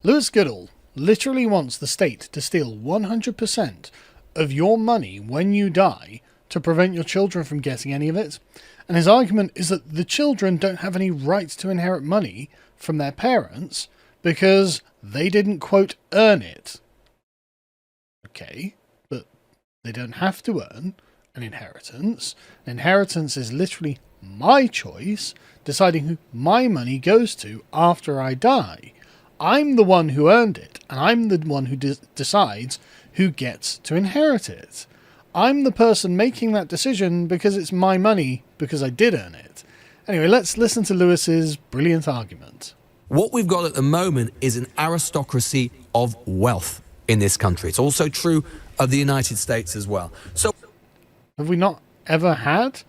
Lewis Goodall literally wants the state to steal 100% of your money when you die to prevent your children from getting any of it. And his argument is that the children don't have any right to inherit money from their parents because they didn't, quote, earn it. Okay, but they don't have to earn an inheritance. An inheritance is literally my choice, deciding who my money goes to after I die. I'm the one who earned it, and I'm the one who decides who gets to inherit it. I'm the person making that decision because it's my money, because I did earn it. Anyway, let's listen to Lewis's brilliant argument. What we've got at the moment is an aristocracy of wealth in this country. It's also true of the United States as well. So, have we not ever had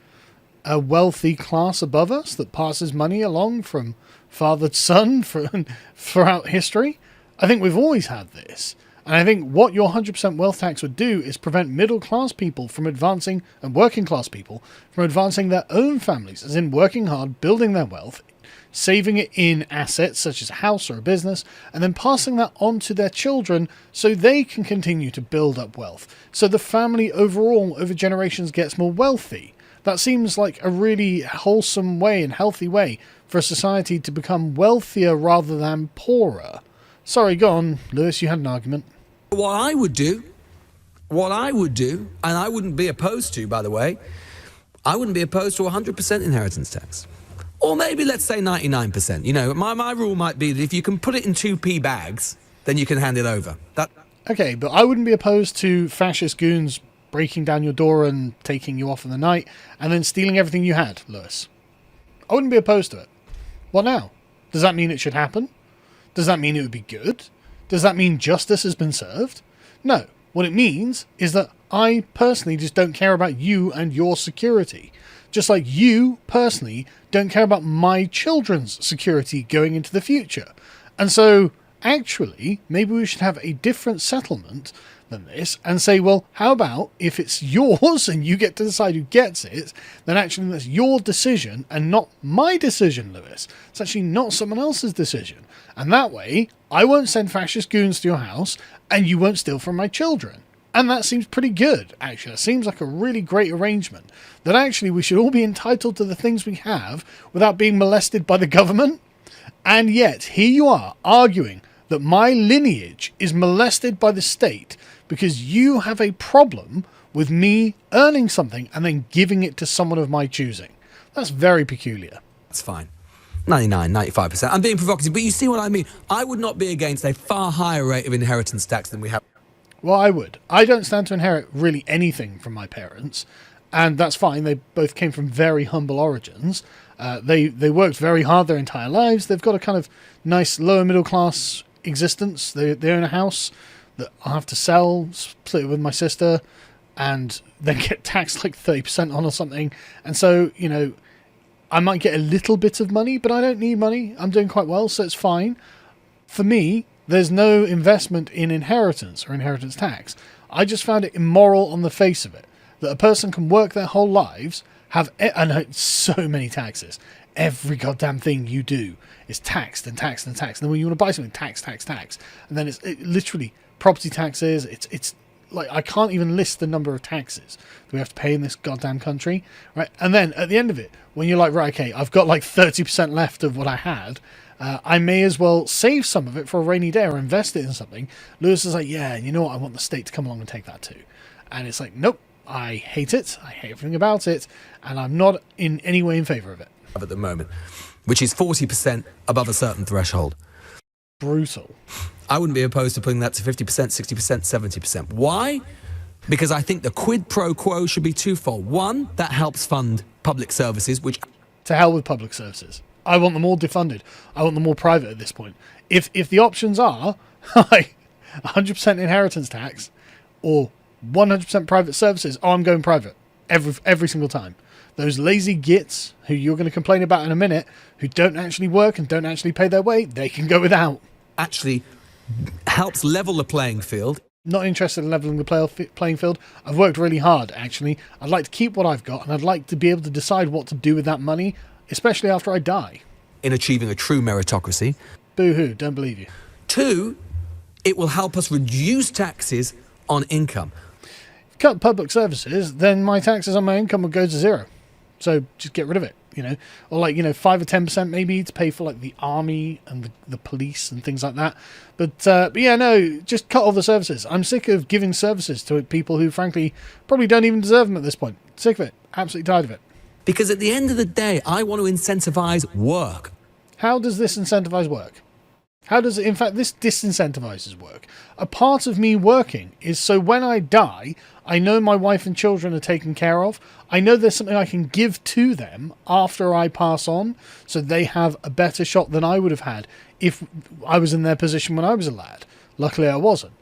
a wealthy class above us that passes money along from father to son throughout history? I think we've always had this. And I think what your 100% wealth tax would do is prevent middle class people from advancing, and working class people from advancing their own families, as in working hard, building their wealth, saving it in assets such as a house or a business, and then passing that on to their children so they can continue to build up wealth. So the family overall, over generations, gets more wealthy. That seems like a really wholesome way and healthy way for a society to become wealthier rather than poorer. Sorry, go on, Lewis, you had an argument. what I would do, and I wouldn't be opposed to, by the way, I wouldn't be opposed to 100% inheritance tax. Or maybe let's say 99%. You know, my rule might be that if you can put it in 2p bags, then you can hand it over. Okay, but I wouldn't be opposed to fascist goons breaking down your door and taking you off in the night, and then stealing everything you had, Lewis. I wouldn't be opposed to it. What now? Does that mean it should happen? Does that mean it would be good? Does that mean justice has been served? No. What it means is that I personally just don't care about you and your security. Just like you personally don't care about my children's security going into the future. And so, actually, maybe we should have a different settlement than this and say, well, how about if it's yours and you get to decide who gets it, then actually that's your decision and not my decision, Lewis. It's actually not someone else's decision. And that way, I won't send fascist goons to your house and you won't steal from my children. And that seems pretty good, actually. It seems like a really great arrangement. That actually we should all be entitled to the things we have without being molested by the government. And yet, here you are arguing that my lineage is molested by the state because you have a problem with me earning something and then giving it to someone of my choosing. That's very peculiar. That's fine. 99, 95%. I'm being provocative, but you see what I mean. I would not be against a far higher rate of inheritance tax than we have. Well, I would. I don't stand to inherit really anything from my parents, and that's fine. They both came from very humble origins. They worked very hard their entire lives. They've got a kind of nice lower middle class existence. They own a house that I'll have to sell, split it with my sister, and then get taxed like 30% on or something. And so, you know, I might get a little bit of money, but I don't need money. I'm doing quite well, so it's fine. For me, there's no investment in inheritance or inheritance tax. I just found it immoral on the face of it, that a person can work their whole lives, have, I know, so many taxes. Every goddamn thing you do is taxed and taxed and taxed. And then when you want to buy something, tax. And then it's literally property taxes. It's like, I can't even list the number of taxes that we have to pay in this goddamn country, right? And then at the end of it, when you're like, right, okay, I've got like 30% left of what I had, I may as well save some of it for a rainy day or invest it in something. Lewis is like, yeah, you know what? I want the state to come along and take that too. And it's like, nope, I hate it. I hate everything about it. And I'm not in any way in favour of it. At the moment, which is 40% above a certain threshold. Brutal. I wouldn't be opposed to putting that to 50%, 60%, 70%. Why? Because I think the quid pro quo should be twofold. One, that helps fund public services, which... To hell with public services. I want them all defunded. I want them all private at this point. If the options are like 100% inheritance tax or 100% private services, oh, I'm going private every single time. Those lazy gits who you're going to complain about in a minute, who don't actually work and don't actually pay their way, they can go without. Actually helps level the playing field. Not interested in leveling the playing field. I've worked really hard, actually. I'd like to keep what I've got, and I'd like to be able to decide what to do with that money, especially after I die. In achieving a true meritocracy. Boo-hoo, don't believe you. 2, it will help us reduce taxes on income. Cut public services, then my taxes on my income would go to zero. So just get rid of it, or like, 5 or 10% maybe to pay for like the army and the police and things like that. But yeah, no, just cut all the services. I'm sick of giving services to people who frankly probably don't even deserve them at this point. Sick of it. Absolutely tired of it. Because at the end of the day, I want to incentivize work. How does this incentivize work? How does it, in fact, this disincentivizes work. A part of me working is so when I die, I know my wife and children are taken care of. I know there's something I can give to them after I pass on, so they have a better shot than I would have had if I was in their position when I was a lad. Luckily, I wasn't.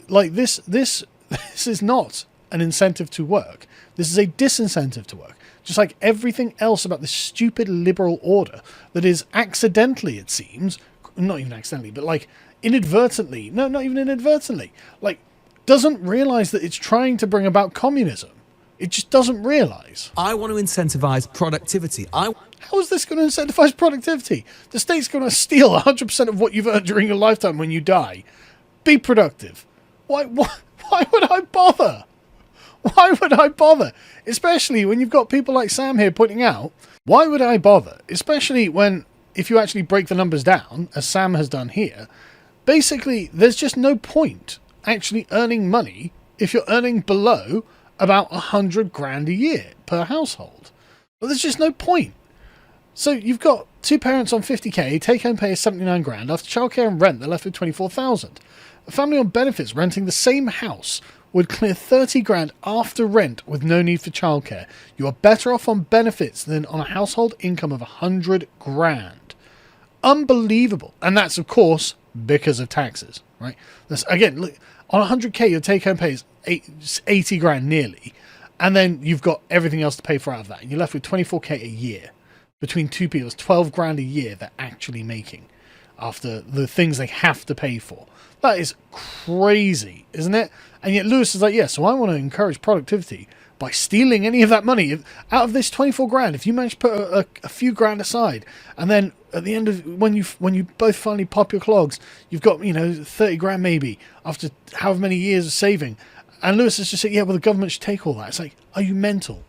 Like this is not an incentive to work. This is a disincentive to work. Just like everything else about this stupid liberal order that is accidentally, it seems, not even accidentally, but like inadvertently, no, not even inadvertently, like doesn't realize that it's trying to bring about communism. It just doesn't realize. I want to incentivize productivity. How is this going to incentivize productivity? The state's going to steal 100% of what you've earned during your lifetime when you die. Be productive. Why would I bother? Why would I bother? Especially when you've got people like Sam here pointing out, why would I bother? Especially when, if you actually break the numbers down, as Sam has done here, basically there's just no point actually earning money if you're earning below about 100 grand a year per household. But there's just no point. So you've got two parents on 50k, take-home pay is 79 grand. After childcare and rent, they're left with 24,000. A family on benefits renting the same house would clear 30 grand after rent with no need for childcare. You are better off on benefits than on a household income of 100 grand. Unbelievable. And that's, of course, because of taxes, right? That's, again, look, on 100k, your take-home pay is 80 grand nearly. And then you've got everything else to pay for out of that. And you're left with 24k a year. Between two people, it's 12 grand a year they're actually making after the things they have to pay for. That is crazy, isn't it? And yet Lewis is like, yeah, so I want to encourage productivity by stealing any of that money. Out of this 24 grand, if you manage to put a few grand aside, and then at the end of, when you both finally pop your clogs, you've got, 30 grand maybe, after however many years of saving. And Lewis is just saying, yeah, well, the government should take all that. It's like, are you mental?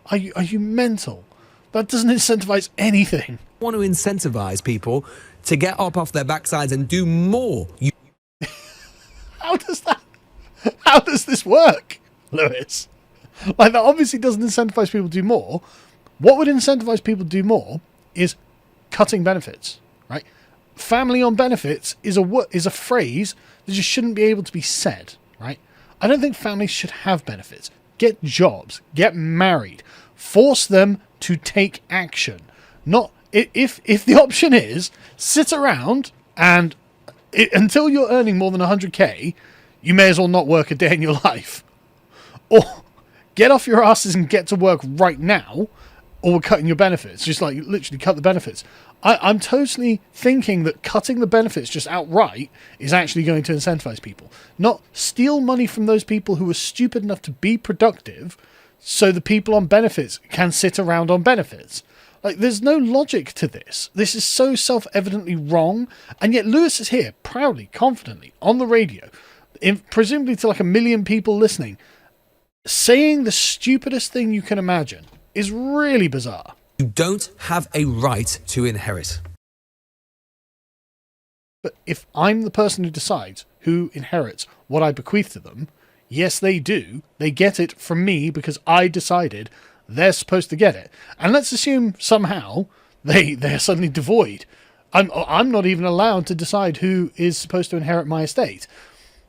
Are you mental? That doesn't incentivize anything. I want to incentivize people to get up off their backsides and do more. How does this work, Lewis? Like, that obviously doesn't incentivize people to do more. What would incentivize people to do more is cutting benefits, right? Family on benefits is a phrase that just shouldn't be able to be said, right? I don't think families should have benefits. Get jobs, get married, force them to take action. Not if the option is sit around and until you're earning more than 100k, you may as well not work a day in your life. Or get off your asses and get to work right now, or we're cutting your benefits. Just like literally cut the benefits. I'm totally thinking that cutting the benefits just outright is actually going to incentivize people. Not steal money from those people who are stupid enough to be productive so the people on benefits can sit around on benefits. Like, there's no logic to this. This is so self-evidently wrong, and yet Lewis is here, proudly, confidently, on the radio, presumably to like 1 million people listening, saying the stupidest thing you can imagine is really bizarre. You don't have a right to inherit. But if I'm the person who decides who inherits what I bequeath to them, yes, they do. They get it from me because I decided they're supposed to get it. And let's assume somehow they're suddenly devoid. I'm not even allowed to decide who is supposed to inherit my estate.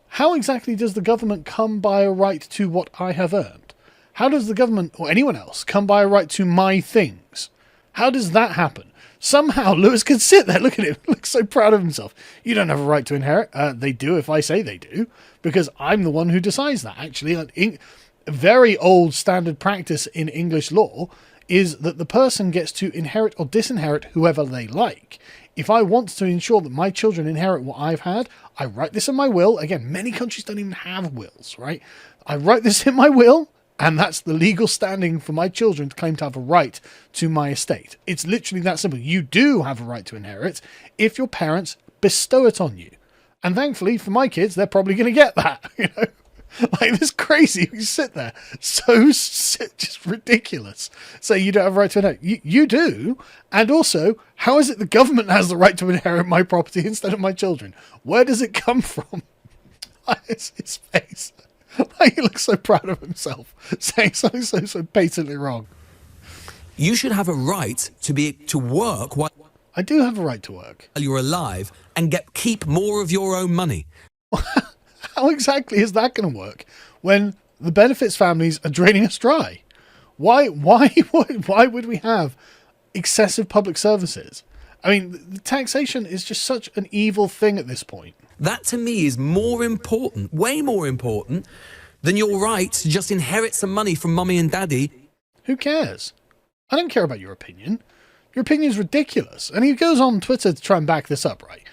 How exactly does the government come by a right to what I have earned? How does the government or anyone else come by a right to my things? How does that happen? Somehow Lewis can sit there, look at him, looks so proud of himself. You don't have a right to inherit. They do if I say they do, because I'm the one who decides that. Actually, a very old standard practice in English law is that the person gets to inherit or disinherit whoever they like. If I want to ensure that my children inherit what I've had, I write this in my will. Again, many countries don't even have wills, right? I write this in my will, and that's the legal standing for my children to claim to have a right to my estate. It's literally that simple. You do have a right to inherit if your parents bestow it on you. And thankfully for my kids, they're probably going to get that, you know. Like, this crazy, you sit there, just ridiculous. Say you don't have a right to inherit. You do. And also, how is it the government has the right to inherit my property instead of my children? Where does it come from? It's his face. Like, he looks so proud of himself, saying something so patently wrong. You should have a right to work while I do have a right to work. you're alive and keep more of your own money. How exactly is that going to work when the benefits families are draining us dry? Why would we have excessive public services? I mean, the taxation is just such an evil thing at this point. That to me is more important, way more important, than your right to just inherit some money from mummy and daddy. Who cares? I don't care about your opinion. Your opinion is ridiculous. And he goes on Twitter to try and back this up, right?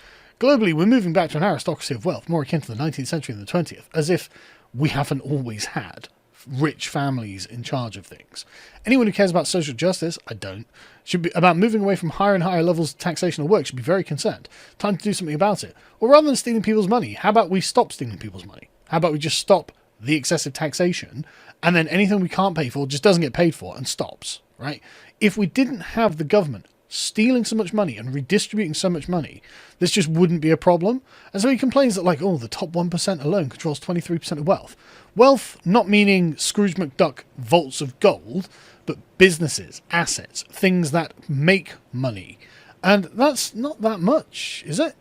Globally, we're moving back to an aristocracy of wealth, more akin to the 19th century than the 20th, as if we haven't always had rich families in charge of things. Anyone who cares about social justice, I don't, should be about moving away from higher and higher levels of taxation of work, should be very concerned. Time to do something about it. Well, rather than stealing people's money, how about we stop stealing people's money? How about we just stop the excessive taxation, and then anything we can't pay for just doesn't get paid for and stops, right? If we didn't have the government stealing so much money and redistributing so much money, this just wouldn't be a problem. And so he complains that, like, oh, the top 1% alone controls 23% of wealth. Wealth not meaning Scrooge McDuck vaults of gold, but businesses, assets, things that make money. And that's not that much, is it?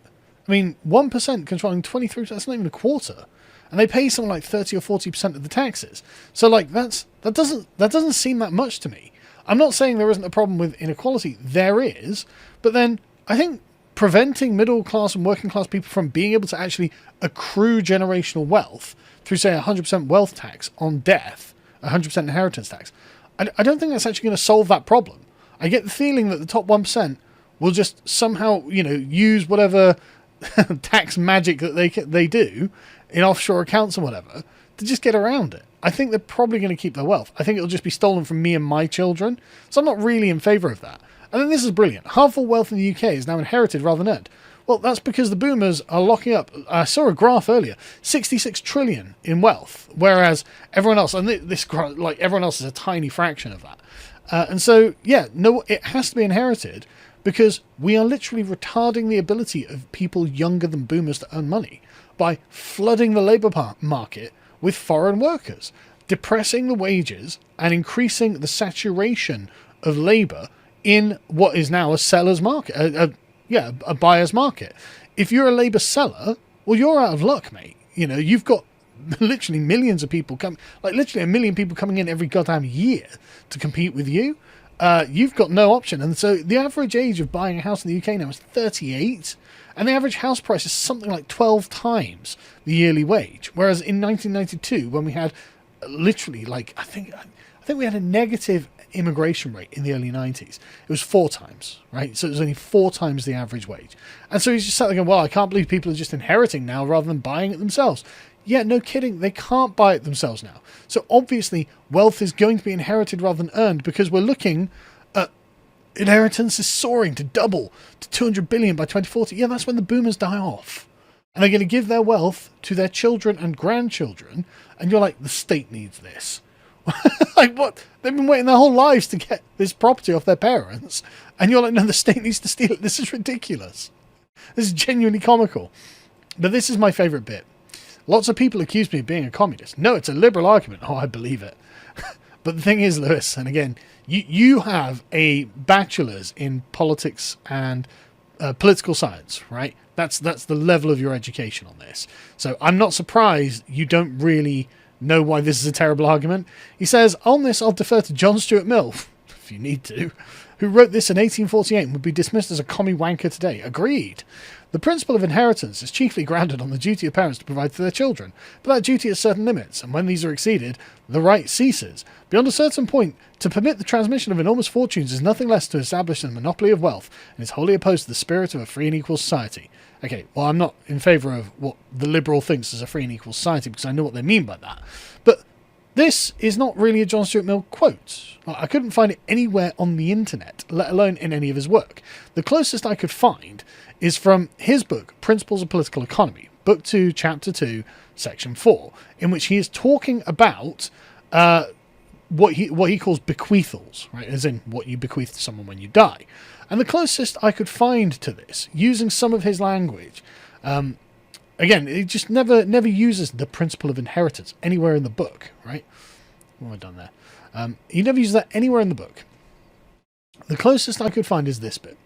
I mean, 1% controlling 23%, that's not even a quarter. And they pay something like 30 or 40% of the taxes. So, like, that doesn't seem that much to me. I'm not saying there isn't a problem with inequality. There is. But then I think preventing middle class and working class people from being able to actually accrue generational wealth through, say, 100% wealth tax on death, 100% inheritance tax, I don't think that's actually going to solve that problem. I get the feeling that the top 1% will just somehow, you know, use whatever tax magic that they do in offshore accounts or whatever to just get around it. I think they're probably going to keep their wealth. I think it'll just be stolen from me and my children. So I'm not really in favour of that. I think this is brilliant. Half all wealth in the UK is now inherited rather than earned. Well, that's because the boomers are locking up, I saw a graph earlier, 66 trillion in wealth, whereas everyone else, and this like everyone else is a tiny fraction of that. And so, yeah, no, it has to be inherited because we are literally retarding the ability of people younger than boomers to earn money by flooding the labour market with foreign workers, depressing the wages and increasing the saturation of labour in what is now a seller's market, a buyer's market. If you're a labour seller, well, you're out of luck, mate. You know, you've got literally millions of people literally 1 million people coming in every goddamn year to compete with you. You've got no option. And so the average age of buying a house in the UK now is 38. And the average house price is something like 12 times the yearly wage. Whereas in 1992, when we had literally, like, I think we had a negative immigration rate in the early 90s. It was 4 times, right? So it was only 4 times the average wage. And so he's just sat there going, well, I can't believe people are just inheriting now rather than buying it themselves. Yeah, no kidding. They can't buy it themselves now. So obviously wealth is going to be inherited rather than earned because we're looking at inheritance is soaring to double to 200 billion by 2040. Yeah, that's when the boomers die off. And they're going to give their wealth to their children and grandchildren. And you're like, the state needs this. Like, what? They've been waiting their whole lives to get this property off their parents. And you're like, no, the state needs to steal it. This is ridiculous. This is genuinely comical. But this is my favourite bit. Lots of people accuse me of being a communist. No, it's a liberal argument. Oh, I believe it. But the thing is, Lewis, and again, you have a bachelor's in politics and political science, right? That's the level of your education on this. So I'm not surprised you don't really know why this is a terrible argument. He says, on this, I'll defer to John Stuart Mill, if you need to, who wrote this in 1848 and would be dismissed as a commie wanker today. Agreed. The principle of inheritance is chiefly grounded on the duty of parents to provide for their children, but that duty has certain limits, and when these are exceeded, the right ceases. Beyond a certain point, to permit the transmission of enormous fortunes is nothing less to establish a monopoly of wealth, and is wholly opposed to the spirit of a free and equal society. Okay, well, I'm not in favour of what the liberal thinks is a free and equal society, because I know what they mean by that. But this is not really a John Stuart Mill quote. I couldn't find it anywhere on the internet, let alone in any of his work. The closest I could find is from his book, Principles of Political Economy, Book 2, Chapter 2, Section 4, in which he is talking about what he calls bequeathals, right? As in what you bequeath to someone when you die. And the closest I could find to this, using some of his language, again, it just never uses the principle of inheritance anywhere in the book, right? What have I done there? He never uses that anywhere in the book. The closest I could find is this bit.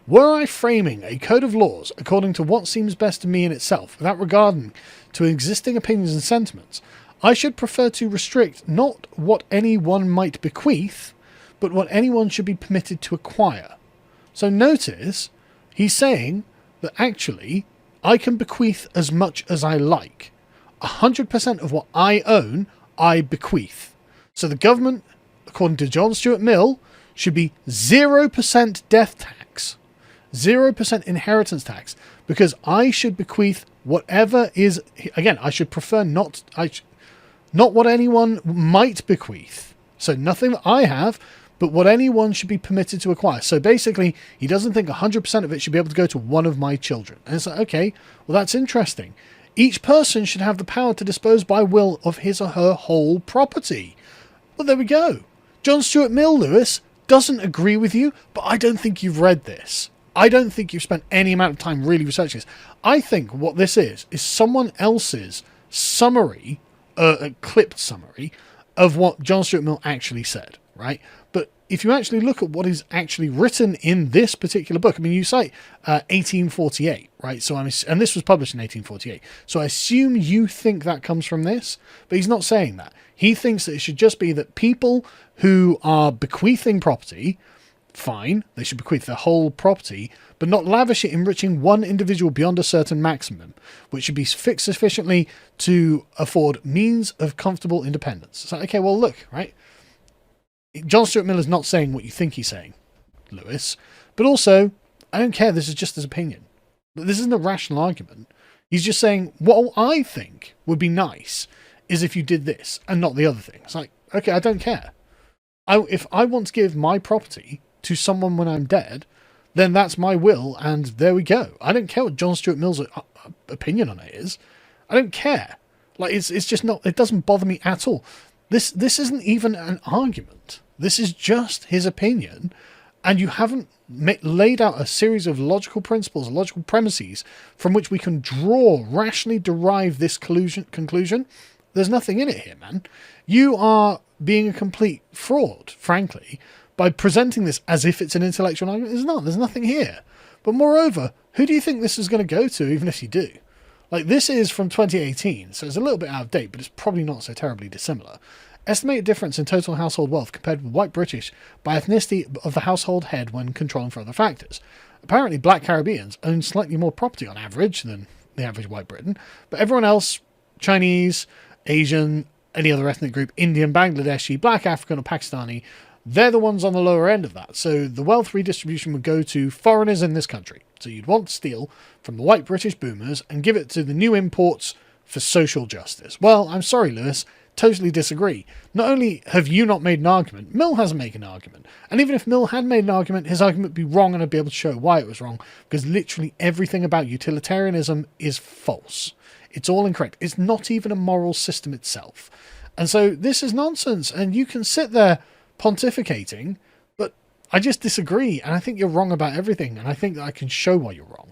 Were I framing a code of laws according to what seems best to me in itself, without regarding to existing opinions and sentiments, I should prefer to restrict not what anyone might bequeath, but what anyone should be permitted to acquire. So notice, he's saying that actually, I can bequeath as much as I like. 100% of what I own, I bequeath. So the government, according to John Stuart Mill, should be 0% death tax, 0% inheritance tax, because I should bequeath whatever is, again, I should prefer not what anyone might bequeath. So nothing that I have, but what anyone should be permitted to acquire. So basically, he doesn't think 100% of it should be able to go to one of my children. And it's like, okay, well, that's interesting. Each person should have the power to dispose by will of his or her whole property. Well, there we go. John Stuart Mill, Lewis, doesn't agree with you, but I don't think you've read this. I don't think you've spent any amount of time really researching this. I think what this is someone else's summary, a clipped summary, of what John Stuart Mill actually said, right? But if you actually look at what is actually written in this particular book, I mean, you cite 1848, right? So and this was published in 1848. So I assume you think that comes from this, but he's not saying that. He thinks that it should just be that people who are bequeathing property, fine, they should bequeath their whole property, but not lavish it enriching one individual beyond a certain maximum, which should be fixed sufficiently to afford means of comfortable independence. It's like, okay, well, look, right? John Stuart Mill is not saying what you think he's saying, Lewis, but also, I don't care, this is just his opinion. This isn't a rational argument. He's just saying, what I think would be nice is if you did this and not the other thing. It's like, okay, I don't care. If I want to give my property to someone when I'm dead, then that's my will, and there we go. I don't care what John Stuart Mill's opinion on it is. I don't care. Like, it's just not, it doesn't bother me at all. This isn't even an argument. This is just his opinion, and you haven't laid out a series of logical principles, logical premises from which we can rationally derive this conclusion. There's nothing in it here, man. You are being a complete fraud, frankly, by presenting this as if it's an intellectual argument. It's not. There's nothing here. But moreover, who do you think this is going to go to, even if you do? Like, this is from 2018, so it's a little bit out of date, but it's probably not so terribly dissimilar. Estimated difference in total household wealth compared with white British by ethnicity of the household head when controlling for other factors. Apparently, black Caribbeans own slightly more property on average than the average white Briton, but everyone else, Chinese, Asian, any other ethnic group, Indian, Bangladeshi, black African or Pakistani, they're the ones on the lower end of that. So the wealth redistribution would go to foreigners in this country. So you'd want to steal from the white British boomers and give it to the new imports for social justice. Well, I'm sorry, Lewis, totally disagree. Not only have you not made an argument, Mill hasn't made an argument. And even if Mill had made an argument, his argument would be wrong, and I'd be able to show why it was wrong, because literally everything about utilitarianism is false. It's all incorrect. It's not even a moral system itself. And so this is nonsense, and you can sit there pontificating, but I just disagree, and I think you're wrong about everything, and I think that I can show why you're wrong.